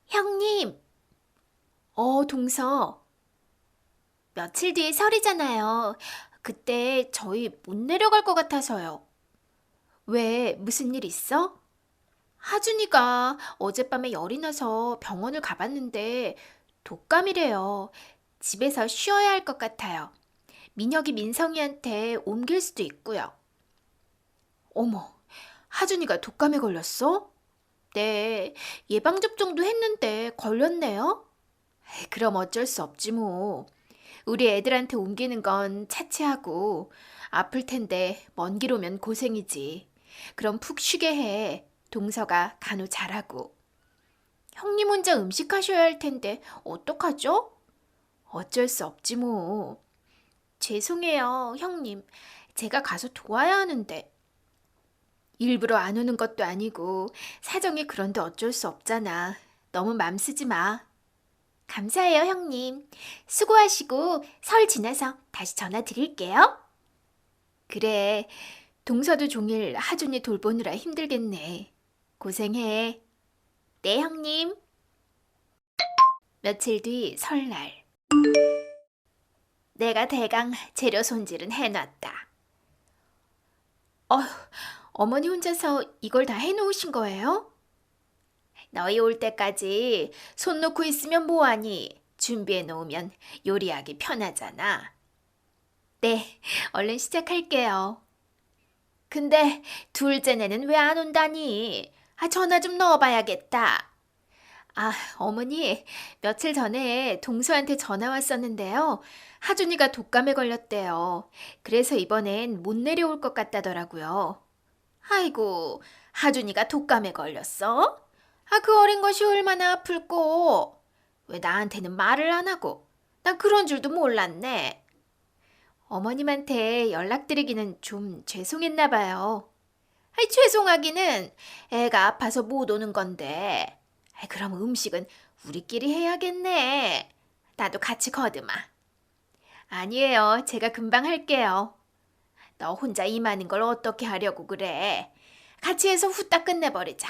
형님, 동서. 며칠 뒤에 설이잖아요. 그때 저희 못 내려갈 것 같아서요. 왜, 무슨 일 있어? 하준이가 어젯밤에 열이 나서 병원을 가봤는데 독감이래요. 집에서 쉬어야 할 것 같아요. 민혁이 민성이한테 옮길 수도 있고요. 어머, 하준이가 독감에 걸렸어? 네, 예방접종도 했는데 걸렸네요. 그럼 어쩔 수 없지 뭐. 우리 애들한테 옮기는 건 차치하고 아플 텐데 먼 길 오면 고생이지. 그럼 푹 쉬게 해. 동서가 간호 잘하고. 형님 혼자 음식 하셔야 할 텐데 어떡하죠? 어쩔 수 없지 뭐. 죄송해요, 형님. 제가 가서 도와야 하는데. 일부러 안 오는 것도 아니고 사정이 그런데 어쩔 수 없잖아. 너무 맘 쓰지 마. 감사해요, 형님. 수고하시고 설 지나서 다시 전화 드릴게요. 그래, 동서도 종일 하준이 돌보느라 힘들겠네. 고생해. 네, 형님. 며칠 뒤 설날. 내가 대강 재료 손질은 해놨다. 어, 어머니 혼자서 이걸 다 해놓으신 거예요? 너희 올 때까지 손 놓고 있으면 뭐하니? 준비해 놓으면 요리하기 편하잖아. 네, 얼른 시작할게요. 근데 둘째네는 왜 안 온다니? 전화 좀 넣어봐야겠다. 어머니, 며칠 전에 동서한테 전화 왔었는데요. 하준이가 독감에 걸렸대요. 그래서 이번엔 못 내려올 것 같다더라고요. 아이고, 하준이가 독감에 걸렸어? 그 어린 것이 얼마나 아플꼬. 왜 나한테는 말을 안 하고? 난 그런 줄도 몰랐네. 어머님한테 연락드리기는 좀 죄송했나 봐요. 죄송하기는 애가 아파서 못 오는 건데. 그럼 음식은 우리끼리 해야겠네. 나도 같이 거드마. 아니에요. 제가 금방 할게요. 너 혼자 이 많은 걸 어떻게 하려고 그래. 같이 해서 후딱 끝내버리자.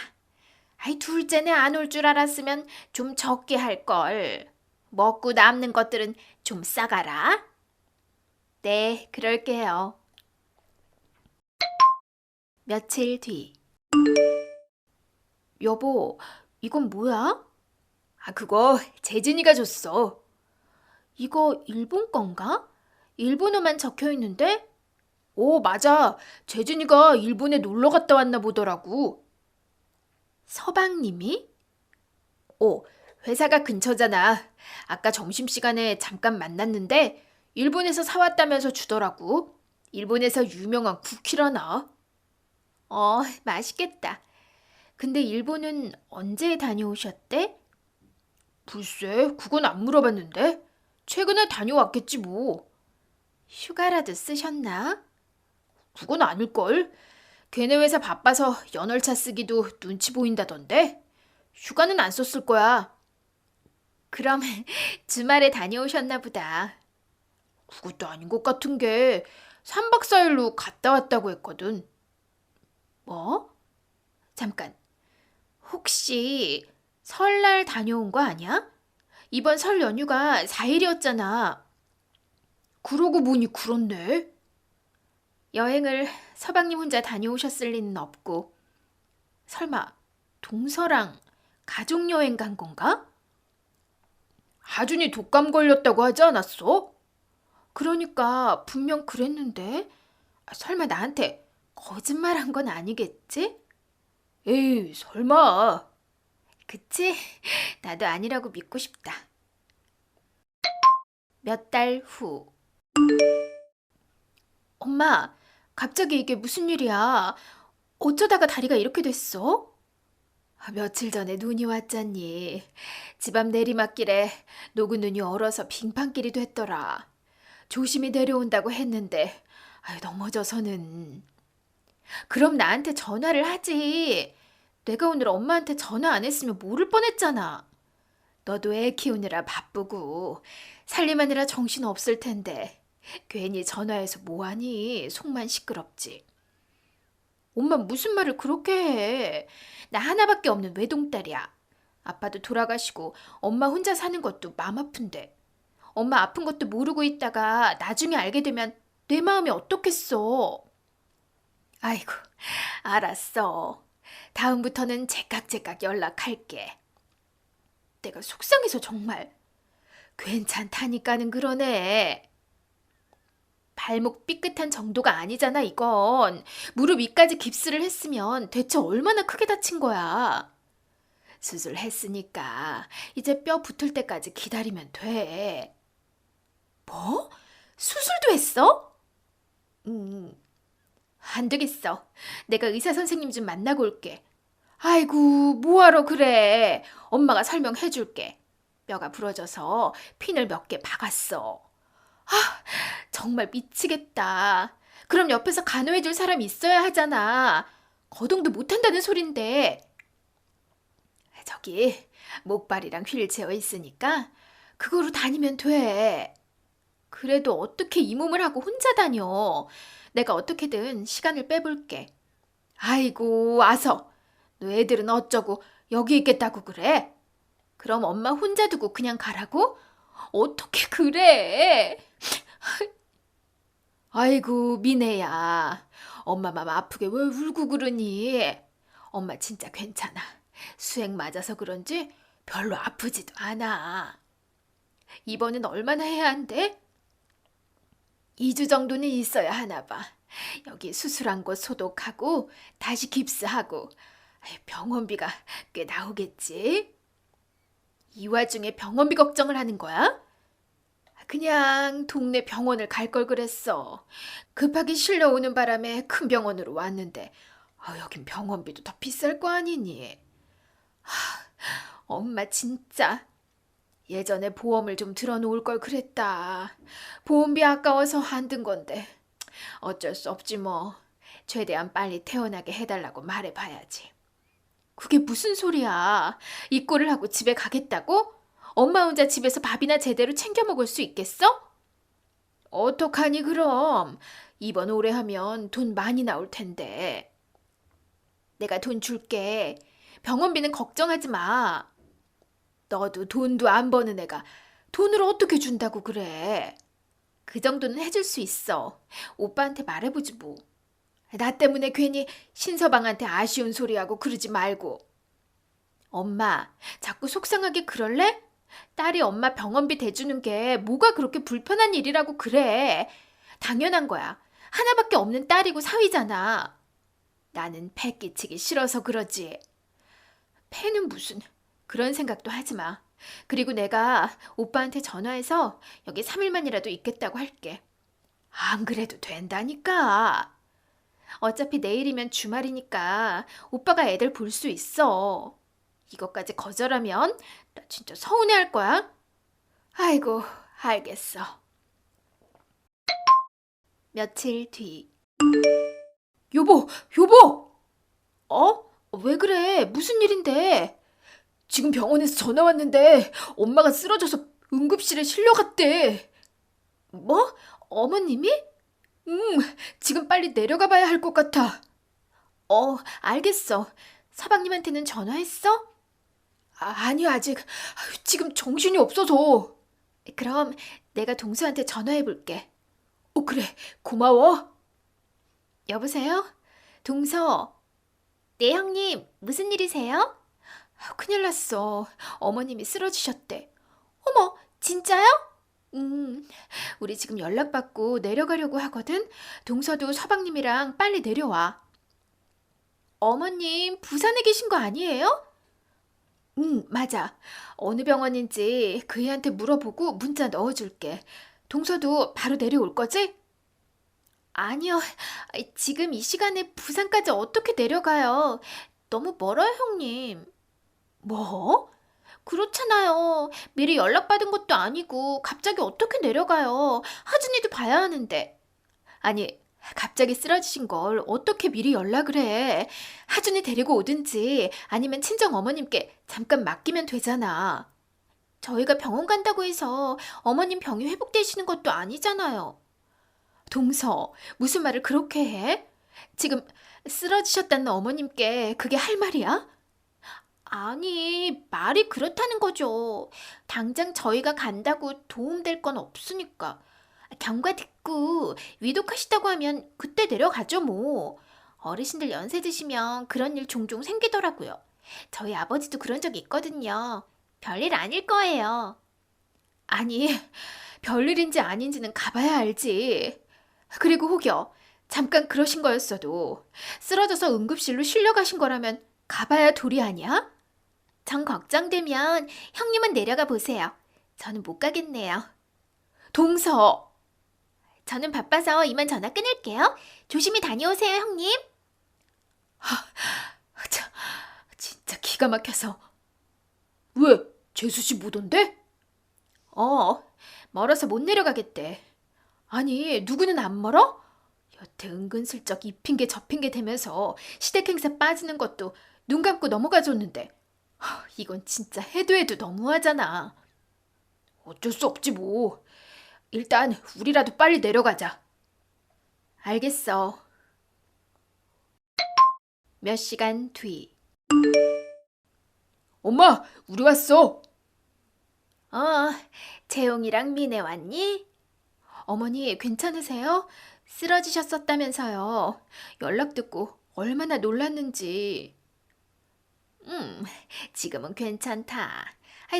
둘째는 안 올 줄 알았으면 좀 적게 할걸. 먹고 남는 것들은 좀 싸가라. 네, 그럴게요. 며칠 뒤. 여보, 이건 뭐야? 그거 재진이가 줬어. 이거 일본 건가? 일본어만 적혀 있는데? 오, 맞아. 재진이가 일본에 놀러 갔다 왔나 보더라고. 서방님이? 회사가 근처잖아. 아까 점심시간에 잠깐 만났는데 일본에서 사왔다면서 주더라고. 일본에서 유명한 쿠키라나. 맛있겠다. 근데 일본은 언제 다녀오셨대? 글쎄, 그건 안 물어봤는데. 최근에 다녀왔겠지 뭐. 휴가라도 쓰셨나? 그건 아닐걸. 걔네 회사 바빠서 연월차 쓰기도 눈치 보인다던데. 휴가는 안 썼을 거야. 그럼 주말에 다녀오셨나 보다. 그것도 아닌 것 같은 게 3박 4일로 갔다 왔다고 했거든. 뭐? 잠깐. 혹시 설날 다녀온 거 아니야? 이번 설 연휴가 4일이었잖아. 그러고 보니 그렇네. 여행을 서방님 혼자 다녀오셨을 리는 없고. 설마 동서랑 가족여행 간 건가? 하준이 독감 걸렸다고 하지 않았어? 그러니까 분명 그랬는데. 설마 나한테 거짓말한 건 아니겠지? 에이, 설마. 그치? 나도 아니라고 믿고 싶다. 몇 달 후. 엄마, 갑자기 이게 무슨 일이야? 어쩌다가 다리가 이렇게 됐어? 며칠 전에 눈이 왔잖니. 집 앞 내리막길에 녹은 눈이 얼어서 빙판길이 됐더라. 조심히 내려온다고 했는데 넘어져서는. 그럼 나한테 전화를 하지. 내가 오늘 엄마한테 전화 안 했으면 모를 뻔했잖아. 너도 애 키우느라 바쁘고 살림하느라 정신 없을 텐데 괜히 전화해서 뭐하니? 속만 시끄럽지. 엄마 무슨 말을 그렇게 해. 나 하나밖에 없는 외동딸이야. 아빠도 돌아가시고 엄마 혼자 사는 것도 맘 아픈데. 엄마 아픈 것도 모르고 있다가 나중에 알게 되면 내 마음이 어떻겠어. 아이고, 알았어. 다음부터는 제깍제깍 연락할게. 내가 속상해서 정말. 괜찮다니까는 그러네. 발목 삐끗한 정도가 아니잖아, 이건. 무릎 위까지 깁스를 했으면 대체 얼마나 크게 다친 거야. 수술했으니까 이제 뼈 붙을 때까지 기다리면 돼. 뭐? 수술도 했어? 안 되겠어. 내가 의사 선생님 좀 만나고 올게. 아이고, 뭐하러 그래. 엄마가 설명해 줄게. 뼈가 부러져서 핀을 몇 개 박았어. 정말 미치겠다. 그럼 옆에서 간호해 줄 사람 있어야 하잖아. 거동도 못한다는 소린데. 저기 목발이랑 휠체어 있으니까 그거로 다니면 돼. 그래도 어떻게 이 몸을 하고 혼자 다녀. 내가 어떻게든 시간을 빼볼게. 아이고, 와서. 너 애들은 어쩌고 여기 있겠다고 그래? 그럼 엄마 혼자 두고 그냥 가라고? 어떻게 그래? 아이고, 미네야. 엄마 맘 아프게 왜 울고 그러니? 엄마 진짜 괜찮아. 수행 맞아서 그런지 별로 아프지도 않아. 입원은 얼마나 해야 한대? 2주 정도는 있어야 하나 봐. 여기 수술한 곳 소독하고 다시 깁스하고 병원비가 꽤 나오겠지? 이 와중에 병원비 걱정을 하는 거야? 그냥 동네 병원을 갈 걸 그랬어. 급하게 실려오는 바람에 큰 병원으로 왔는데 여긴 병원비도 더 비쌀 거 아니니? 엄마 진짜 예전에 보험을 좀 들어놓을 걸 그랬다. 보험비 아까워서 안 든 건데 어쩔 수 없지 뭐. 최대한 빨리 태어나게 해달라고 말해봐야지. 그게 무슨 소리야. 이 꼴을 하고 집에 가겠다고? 엄마 혼자 집에서 밥이나 제대로 챙겨 먹을 수 있겠어? 어떡하니 그럼. 입원 오래 하면 돈 많이 나올 텐데. 내가 돈 줄게. 병원비는 걱정하지 마. 너도 돈도 안 버는 애가 돈을 어떻게 준다고 그래. 그 정도는 해줄 수 있어. 오빠한테 말해보지 뭐. 나 때문에 괜히 신서방한테 아쉬운 소리하고 그러지 말고. 엄마, 자꾸 속상하게 그럴래? 딸이 엄마 병원비 대주는 게 뭐가 그렇게 불편한 일이라고 그래. 당연한 거야. 하나밖에 없는 딸이고 사위잖아. 나는 패 끼치기 싫어서 그러지. 패는 무슨. 그런 생각도 하지 마. 그리고 내가 오빠한테 전화해서 여기 3일만이라도 있겠다고 할게. 안 그래도 된다니까. 어차피 내일이면 주말이니까 오빠가 애들 볼 수 있어. 이것까지 거절하면 나 진짜 서운해할 거야. 아이고, 알겠어. 며칠 뒤. 여보, 여보! 왜 그래? 무슨 일인데? 지금 병원에서 전화 왔는데 엄마가 쓰러져서 응급실에 실려갔대. 뭐? 어머님이? 응, 지금 빨리 내려가 봐야 할 것 같아. 알겠어. 서방님한테는 전화했어? 아니, 아직. 지금 정신이 없어서. 그럼 내가 동수한테 전화해 볼게. 그래. 고마워. 여보세요? 동서. 네, 형님. 무슨 일이세요? 큰일 났어. 어머님이 쓰러지셨대. 어머, 진짜요? 우리 지금 연락받고 내려가려고 하거든. 동서도 서방님이랑 빨리 내려와. 어머님, 부산에 계신 거 아니에요? 맞아. 어느 병원인지 그 애한테 물어보고 문자 넣어줄게. 동서도 바로 내려올 거지? 아니요. 지금 이 시간에 부산까지 어떻게 내려가요? 너무 멀어요, 형님. 뭐? 그렇잖아요. 미리 연락받은 것도 아니고 갑자기 어떻게 내려가요? 하준이도 봐야 하는데. 아니, 갑자기 쓰러지신 걸 어떻게 미리 연락을 해? 하준이 데리고 오든지 아니면 친정 어머님께 잠깐 맡기면 되잖아. 저희가 병원 간다고 해서 어머님 병이 회복되시는 것도 아니잖아요. 동서, 무슨 말을 그렇게 해? 지금 쓰러지셨다는 어머님께 그게 할 말이야? 아니, 말이 그렇다는 거죠. 당장 저희가 간다고 도움될 건 없으니까. 경과 듣고 위독하시다고 하면 그때 내려가죠, 뭐. 어르신들 연세 드시면 그런 일 종종 생기더라고요. 저희 아버지도 그런 적 있거든요. 별일 아닐 거예요. 아니, 별일인지 아닌지는 가봐야 알지. 그리고 혹여 잠깐 그러신 거였어도 쓰러져서 응급실로 실려가신 거라면 가봐야 도리 아니야? 정 걱정되면 형님은 내려가 보세요. 저는 못 가겠네요. 동서! 저는 바빠서 이만 전화 끊을게요. 조심히 다녀오세요, 형님. 참, 진짜 기가 막혀서. 왜? 재수 씨 못 온대? 멀어서 못 내려가겠대. 아니, 누구는 안 멀어? 여태 은근슬쩍 이 핑계 저 핑계 대면서 시댁 행사 빠지는 것도 눈 감고 넘어가줬는데 이건 진짜 해도 해도 너무하잖아. 어쩔 수 없지 뭐. 일단 우리라도 빨리 내려가자. 알겠어. 몇 시간 뒤. 엄마, 우리 왔어. 어, 재용이랑 미네 왔니? 어머니 괜찮으세요? 쓰러지셨었다면서요. 연락 듣고 얼마나 놀랐는지. 지금은 괜찮다.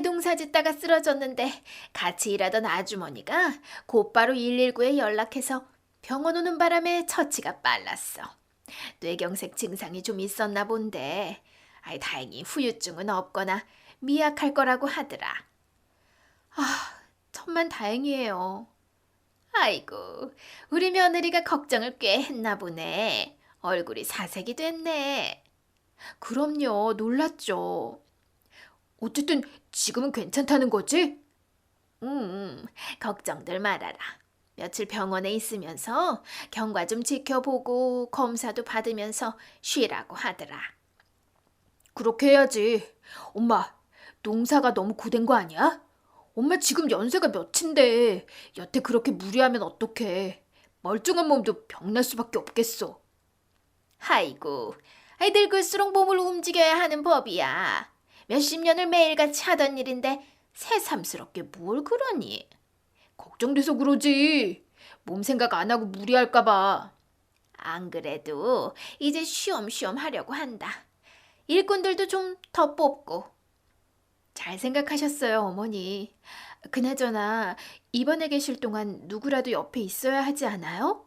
농사 짓다가 쓰러졌는데 같이 일하던 아주머니가 곧바로 119에 연락해서 병원 오는 바람에 처치가 빨랐어. 뇌경색 증상이 좀 있었나 본데 다행히 후유증은 없거나 미약할 거라고 하더라. 천만 다행이에요. 아이고, 우리 며느리가 걱정을 꽤 했나 보네. 얼굴이 사색이 됐네. 그럼요, 놀랐죠. 어쨌든 지금은 괜찮다는 거지? 걱정들 말아라. 며칠 병원에 있으면서 경과 좀 지켜보고 검사도 받으면서 쉬라고 하더라. 그렇게 해야지. 엄마, 농사가 너무 고된 거 아니야? 엄마 지금 연세가 몇인데 여태 그렇게 무리하면 어떡해. 멀쩡한 몸도 병날 수밖에 없겠어. 아이고, 늙을수록 몸을 움직여야 하는 법이야. 몇십 년을 매일같이 하던 일인데 새삼스럽게 뭘 그러니? 걱정돼서 그러지. 몸 생각 안 하고 무리할까 봐. 안 그래도 이제 쉬엄쉬엄 하려고 한다. 일꾼들도 좀 더 뽑고. 잘 생각하셨어요, 어머니. 그나저나 입원해 계실 동안 누구라도 옆에 있어야 하지 않아요?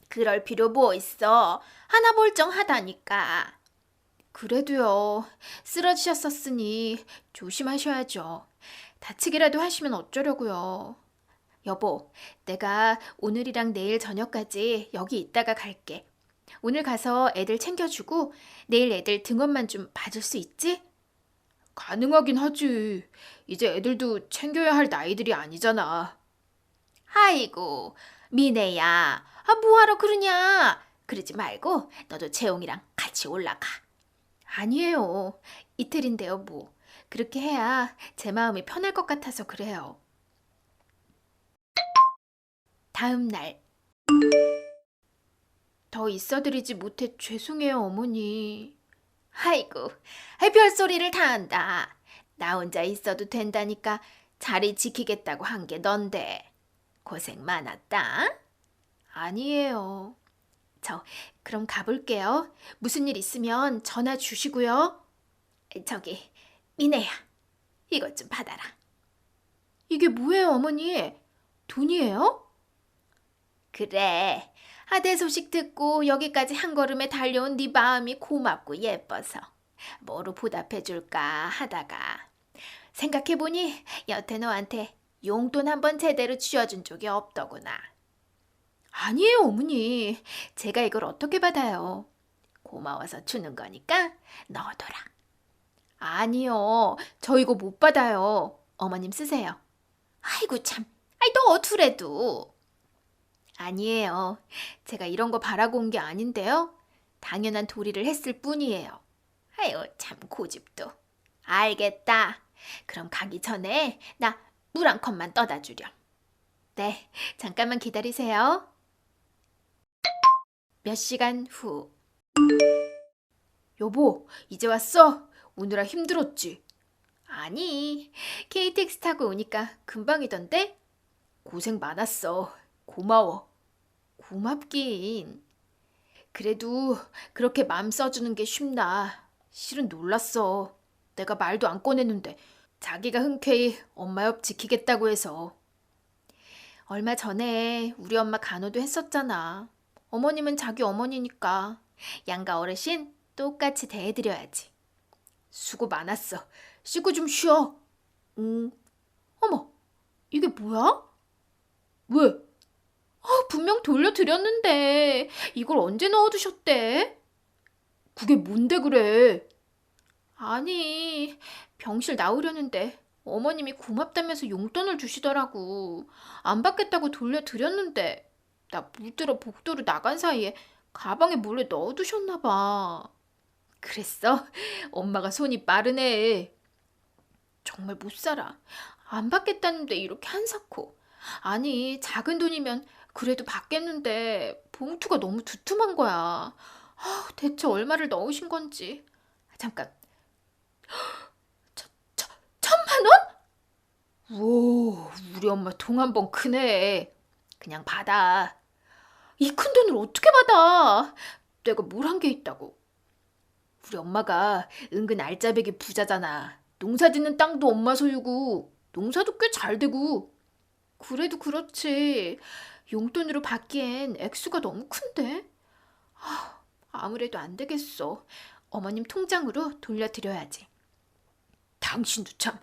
그럴 필요 뭐 있어. 하나 멀쩡하다니까. 그래도요. 쓰러지셨었으니 조심하셔야죠. 다치기라도 하시면 어쩌려고요. 여보, 내가 오늘이랑 내일 저녁까지 여기 있다가 갈게. 오늘 가서 애들 챙겨주고 내일 애들 등원만 좀 봐줄 수 있지? 가능하긴 하지. 이제 애들도 챙겨야 할 나이들이 아니잖아. 아이고, 미네야. 뭐하러 그러냐? 그러지 말고 너도 재홍이랑 같이 올라가. 아니에요. 이틀인데요, 뭐. 그렇게 해야 제 마음이 편할 것 같아서 그래요. 다음 날. 더 있어드리지 못해 죄송해요, 어머니. 아이고, 별소리를 다 한다. 나 혼자 있어도 된다니까 자리 지키겠다고 한 게 넌데. 고생 많았다. 아니에요. 저 그럼 가볼게요. 무슨 일 있으면 전화 주시고요. 저기, 미네야. 이것 좀 받아라. 이게 뭐예요, 어머니? 돈이에요? 그래. 아대 소식 듣고 여기까지 한 걸음에 달려온 네 마음이 고맙고 예뻐서 뭐로 보답해줄까 하다가 생각해보니 여태 너한테 용돈 한번 제대로 쥐어준 적이 없더구나. 아니에요, 어머니. 제가 이걸 어떻게 받아요? 고마워서 주는 거니까 넣어둬라. 아니요, 저 이거 못 받아요. 어머님 쓰세요. 아이고 참, 넣어두래도. 아니에요. 제가 이런 거 바라고 온 게 아닌데요. 당연한 도리를 했을 뿐이에요. 아유, 참 고집도. 알겠다. 그럼 가기 전에 나 물 한 컵만 떠다 주렴. 네, 잠깐만 기다리세요. 몇 시간 후. 여보, 이제 왔어? 오느라 힘들었지? 아니, KTX 타고 오니까 금방이던데? 고생 많았어. 고마워. 고맙긴. 그래도 그렇게 맘 써주는 게 쉽나. 실은 놀랐어. 내가 말도 안 꺼냈는데 자기가 흔쾌히 엄마 옆 지키겠다고 해서. 얼마 전에 우리 엄마 간호도 했었잖아. 어머님은 자기 어머니니까 양가 어르신 똑같이 대해드려야지. 수고 많았어. 씻고 좀 쉬어. 어머, 이게 뭐야? 왜? 분명 돌려드렸는데 이걸 언제 넣어두셨대? 그게 뭔데 그래? 아니, 병실 나오려는데 어머님이 고맙다면서 용돈을 주시더라고. 안 받겠다고 돌려드렸는데 나 물들어 복도로 나간 사이에 가방에 몰래 넣어두셨나 봐. 그랬어? 엄마가 손이 빠르네. 정말 못 살아. 안 받겠다는데 이렇게 한사코. 아니, 작은 돈이면 그래도 받겠는데 봉투가 너무 두툼한 거야. 대체 얼마를 넣으신 건지. 잠깐, 천, 천, 1,000만 원? 우와, 우리 엄마 통 한 번 크네. 그냥 받아. 이 큰 돈을 어떻게 받아? 내가 뭘 한 게 있다고. 우리 엄마가 은근 알짜배기 부자잖아. 농사 짓는 땅도 엄마 소유고 농사도 꽤 잘 되고. 그래도 그렇지. 용돈으로 받기엔 액수가 너무 큰데? 아무래도 안 되겠어. 어머님 통장으로 돌려드려야지. 당신도 참,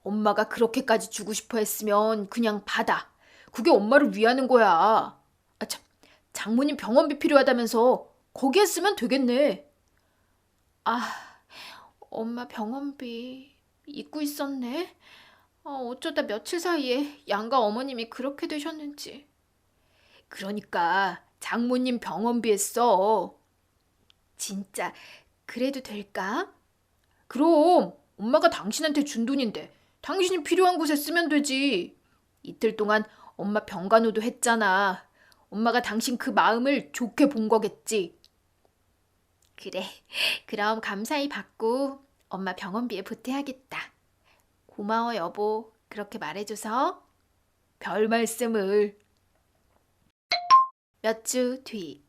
엄마가 그렇게까지 주고 싶어 했으면 그냥 받아. 그게 엄마를 위하는 거야. 참, 장모님 병원비 필요하다면서 거기에 쓰면 되겠네. 엄마 병원비 잊고 있었네. 어쩌다 며칠 사이에 양가 어머님이 그렇게 되셨는지. 그러니까 장모님 병원비에 써. 진짜 그래도 될까? 그럼 엄마가 당신한테 준 돈인데 당신이 필요한 곳에 쓰면 되지. 이틀 동안 엄마 병간호도 했잖아. 엄마가 당신 그 마음을 좋게 본 거겠지. 그래, 그럼 감사히 받고 엄마 병원비에 보태야겠다. 고마워 여보, 그렇게 말해줘서. 별 말씀을. 몇 주 뒤,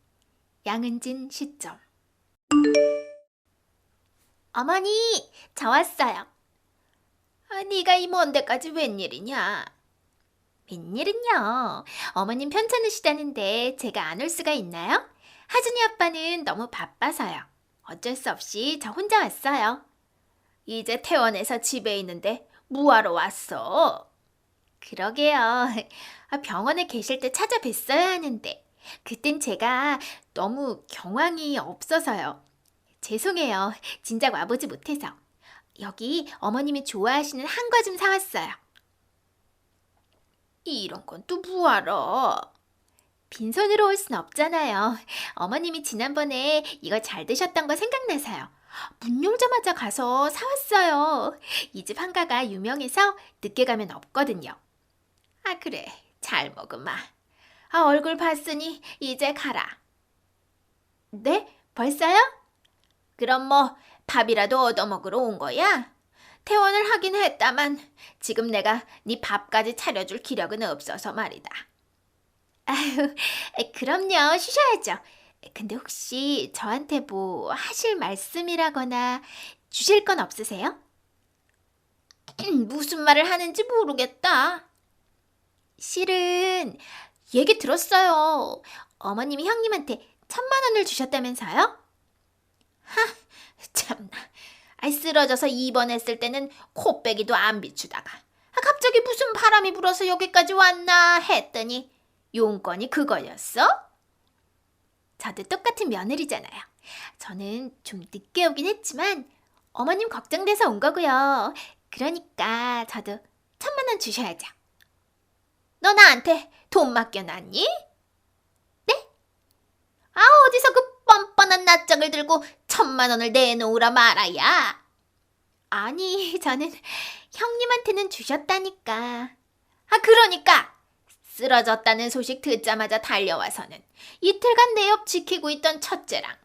양은진 시점. 어머니, 저 왔어요. 네가 이 먼 데까지 웬일이냐? 웬일은요. 어머님 편찮으시다는데 제가 안 올 수가 있나요? 하준이 아빠는 너무 바빠서요. 어쩔 수 없이 저 혼자 왔어요. 이제 퇴원해서 집에 있는데 뭐하러 왔어? 그러게요. 병원에 계실 때 찾아뵀어야 하는데 그땐 제가 너무 경황이 없어서요. 죄송해요. 진작 와보지 못해서. 여기 어머님이 좋아하시는 한과 좀 사왔어요. 이런 건 또 뭐하러? 빈손으로 올 순 없잖아요. 어머님이 지난번에 이거 잘 드셨던 거 생각나서요. 문 열자마자 가서 사왔어요. 이 집 한가가 유명해서 늦게 가면 없거든요. 그래. 잘 먹으마. 얼굴 봤으니 이제 가라. 네? 벌써요? 그럼 뭐 밥이라도 얻어먹으러 온 거야? 퇴원을 하긴 했다만 지금 내가 네 밥까지 차려줄 기력은 없어서 말이다. 아유, 그럼요. 쉬셔야죠. 근데 혹시 저한테 뭐 하실 말씀이라거나 주실 건 없으세요? 무슨 말을 하는지 모르겠다. 실은 얘기 들었어요. 어머님이 형님한테 1,000만 원을 주셨다면서요? 참나. 쓰러져서 입원했을 때는 코빼기도 안 비추다가 갑자기 무슨 바람이 불어서 여기까지 왔나 했더니 용건이 그거였어? 저도 똑같은 며느리잖아요. 저는 좀 늦게 오긴 했지만 어머님 걱정돼서 온 거고요. 그러니까 저도 1,000만 원 주셔야죠. 너 나한테 돈 맡겨놨니? 네? 어디서 그 뻔뻔한 낯짝을 들고 1,000만 원을 내놓으라 말아야. 아니, 저는 형님한테는 주셨다니까. 그러니까 쓰러졌다는 소식 듣자마자 달려와서는 이틀간 내 옆 지키고 있던 첫째랑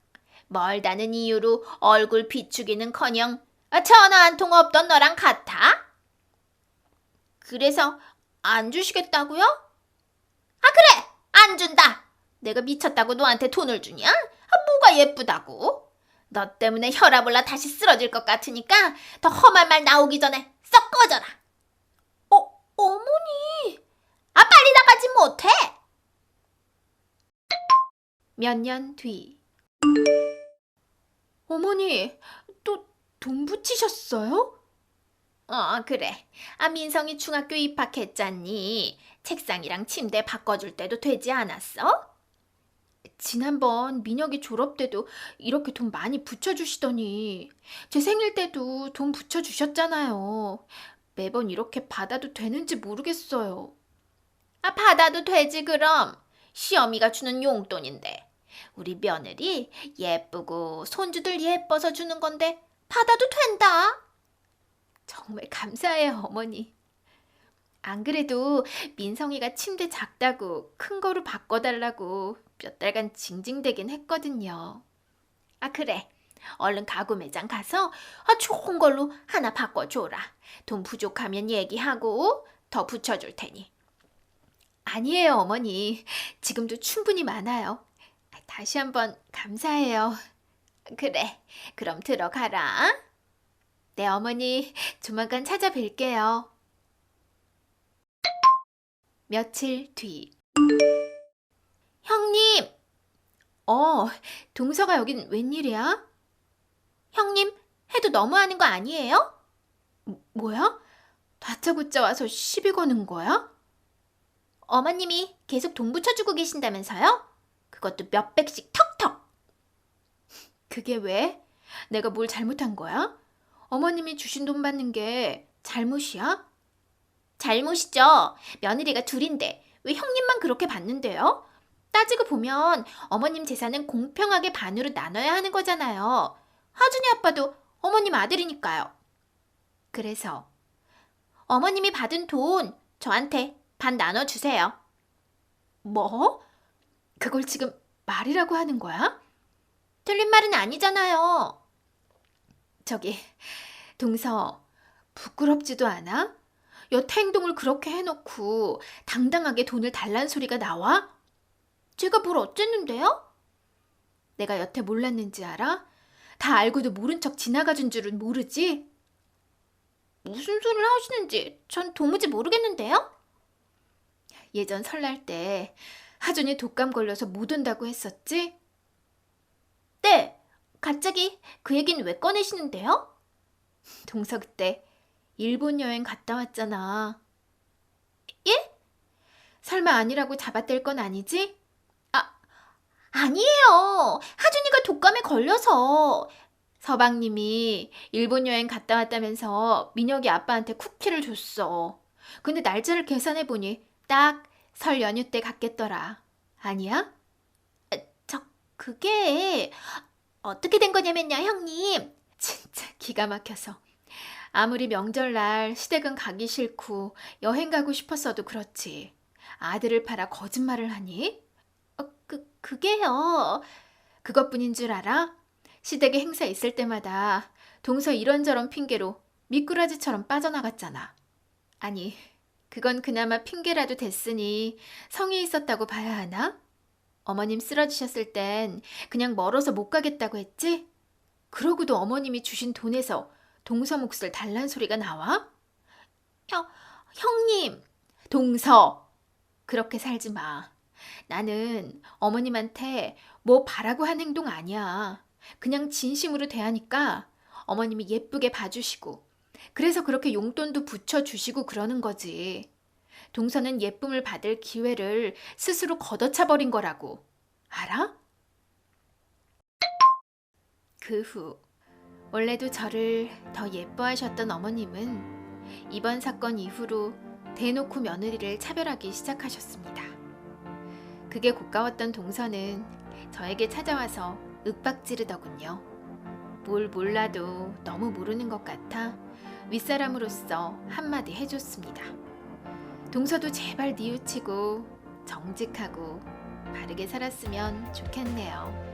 멀다는 이유로 얼굴 비추기는커녕 전화 한 통 없던 너랑 같아? 그래서 안 주시겠다고요? 그래, 안 준다. 내가 미쳤다고 너한테 돈을 주냐? 뭐가 예쁘다고? 너 때문에 혈압 올라 다시 쓰러질 것 같으니까 더 험한 말 나오기 전에 썩 꺼져라. 어머니. 빨리 나가지 못해. 몇 년 뒤. 어머니, 또 돈 붙이셨어요? 그래. 민성이 중학교 입학했잖니. 책상이랑 침대 바꿔줄 때도 되지 않았어? 지난번 민혁이 졸업 때도 이렇게 돈 많이 붙여주시더니 제 생일 때도 돈 붙여주셨잖아요. 매번 이렇게 받아도 되는지 모르겠어요. 받아도 되지 그럼. 시어미가 주는 용돈인데. 우리 며느리 예쁘고 손주들 예뻐서 주는 건데 받아도 된다. 정말 감사해요, 어머니. 안 그래도 민성이가 침대 작다고 큰 거로 바꿔달라고 몇 달간 징징대긴 했거든요. 그래. 얼른 가구 매장 가서 좋은 걸로 하나 바꿔줘라. 돈 부족하면 얘기하고 더 붙여줄 테니. 아니에요, 어머니. 지금도 충분히 많아요. 다시 한번 감사해요. 그래, 그럼 들어가라. 네, 어머니. 조만간 찾아뵐게요. 며칠 뒤. 형님! 동서가 여긴 웬일이야? 형님, 해도 너무하는 거 아니에요? 뭐야? 다짜고짜 와서 시비 거는 거야? 어머님이 계속 돈 붙여주고 계신다면서요? 그것도 몇백씩 턱턱! 그게 왜? 내가 뭘 잘못한 거야? 어머님이 주신 돈 받는 게 잘못이야? 잘못이죠. 며느리가 둘인데 왜 형님만 그렇게 받는데요? 따지고 보면 어머님 재산은 공평하게 반으로 나눠야 하는 거잖아요. 하준이 아빠도 어머님 아들이니까요. 그래서 어머님이 받은 돈 저한테 반 나눠주세요. 뭐? 그걸 지금 말이라고 하는 거야? 틀린 말은 아니잖아요. 저기, 동서, 부끄럽지도 않아? 여태 행동을 그렇게 해놓고 당당하게 돈을 달란 소리가 나와? 제가 뭘 어쨌는데요? 내가 여태 몰랐는지 알아? 다 알고도 모른 척 지나가준 줄은 모르지? 무슨 소리를 하시는지 전 도무지 모르겠는데요? 예전 설날 때 하준이 독감 걸려서 못 온다고 했었지? 네, 갑자기 그 얘기는 왜 꺼내시는데요? 동서 그때 일본 여행 갔다 왔잖아. 예? 설마 아니라고 잡아댈 건 아니지? 아니에요. 하준이가 독감에 걸려서. 서방님이 일본 여행 갔다 왔다면서 민혁이 아빠한테 쿠키를 줬어. 근데 날짜를 계산해보니 딱 설 연휴 때 갔겠더라. 아니야? 그게 어떻게 된 거냐면요, 형님. 진짜 기가 막혀서. 아무리 명절날 시댁은 가기 싫고 여행 가고 싶었어도 그렇지. 아들을 팔아 거짓말을 하니? 그게요. 그것뿐인 줄 알아? 시댁에 행사 있을 때마다 동서 이런저런 핑계로 미꾸라지처럼 빠져나갔잖아. 아니, 그건 그나마 핑계라도 됐으니 성이 있었다고 봐야 하나? 어머님 쓰러지셨을 땐 그냥 멀어서 못 가겠다고 했지? 그러고도 어머님이 주신 돈에서 동서 몫을 달란 소리가 나와? 형님! 동서! 그렇게 살지 마. 나는 어머님한테 뭐 바라고 한 행동 아니야. 그냥 진심으로 대하니까 어머님이 예쁘게 봐주시고 그래서 그렇게 용돈도 붙여주시고 그러는 거지. 동서는 예쁨을 받을 기회를 스스로 걷어차버린 거라고. 알아? 그 후 원래도 저를 더 예뻐하셨던 어머님은 이번 사건 이후로 대놓고 며느리를 차별하기 시작하셨습니다. 그게 고가웠던 동서는 저에게 찾아와서 윽박지르더군요. 뭘 몰라도 너무 모르는 것 같아 윗사람으로서 한마디 해줬습니다. 동서도 제발 뉘우치고 정직하고 바르게 살았으면 좋겠네요.